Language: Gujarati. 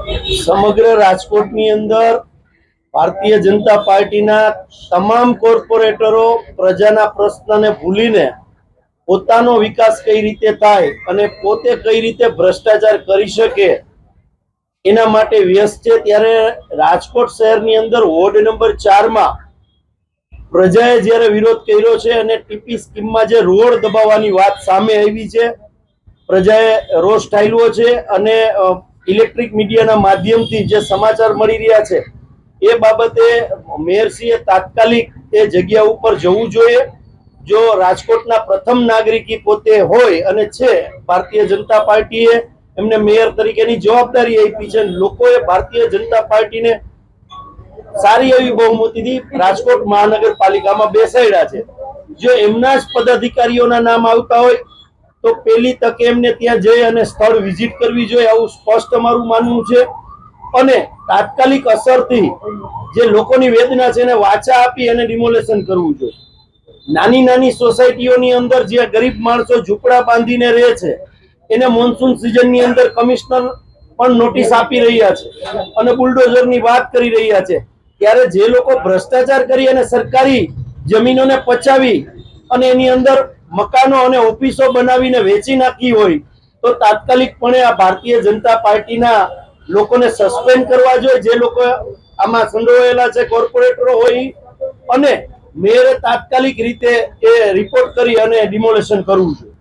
સમગ્ર રાજકોટની અંદર ભારતીય જનતા પાર્ટીના તમામ કોર્પોરેટરો પ્રજાના પ્રશ્નને ભૂલીને પોતાનો વિકાસ કઈ રીતે થાય અને પોતે કઈ રીતે ભ્રષ્ટાચાર કરી શકે એના માટે વ્યસ્ત છે। ત્યારે રાજકોટ શહેરની અંદર વોર્ડ નંબર 4 માં પ્રજાએ જ્યારે વિરોધ કર્યો છે અને ટીપી સ્કીમમાં જે રોડ દબાવવાની વાત સામે આવી છે, પ્રજાએ રોષ ઠાલવ્યો છે અને ઇલેક્ટ્રિક મીડિયાના માધ્યમથી જે સમાચાર મળી રહ્યા છે એ બાબતે મેયરશ્રીએ તાત્કાલિક એ જગ્યા ઉપર જવું જોઈએ। જો રાજકોટના પ્રથમ નાગરિકી પોતે હોય અને છે, ભારતીય જનતા પાર્ટીએ એમને મેયર તરીકેની જવાબદારી આપી છે, લોકોએ ભારતીય જનતા પાર્ટીને સારી એવી બહુમતીથી રાજકોટ મહાનગરપાલિકામાં બેસાડ્યા છે। જો એમના જ પદાધિકારીઓના નામ આવતા હોય તો પહેલી તકે એમને ત્યાં જઈ અને સ્થળ વિઝિટ કરવી જોઈએ, આવું સ્પષ્ટ અમારું માનવું છે। અને તાત્કાલિક અસરથી જે લોકોની વેદના છે એને વાચા આપી અને ડિમોલેશન કરવું જોઈએ। નાની નાની સોસાયટીઓની અંદર જે ગરીબ માણસો ઝૂંપડા બાંધીને રહે છે એને મોન્સૂન સિઝનની અંદર કમિશનર પણ નોટિસ આપી રહ્યા છે અને બુલડોઝરની વાત કરી રહ્યા છે। ત્યારે જે લોકો ભ્રષ્ટાચાર કરી અને સરકારી જમીનોને પચાવી અને એની અંદર મકાનો અને ઓફિસો બનાવીને વેચી નાખી હોય તો તાત્કાલિકપણે આ ભારતીય જનતા પાર્ટીના લોકોને સસ્પેન્ડ કરવા જોઈએ, જે લોકો આમાં સંડોવાયેલા છે, કોર્પોરેટરો હોય, અને મેયરે તાત્કાલિક રીતે એ રિપોર્ટ કરી અને ડિમોલેશન કરવું જોઈએ।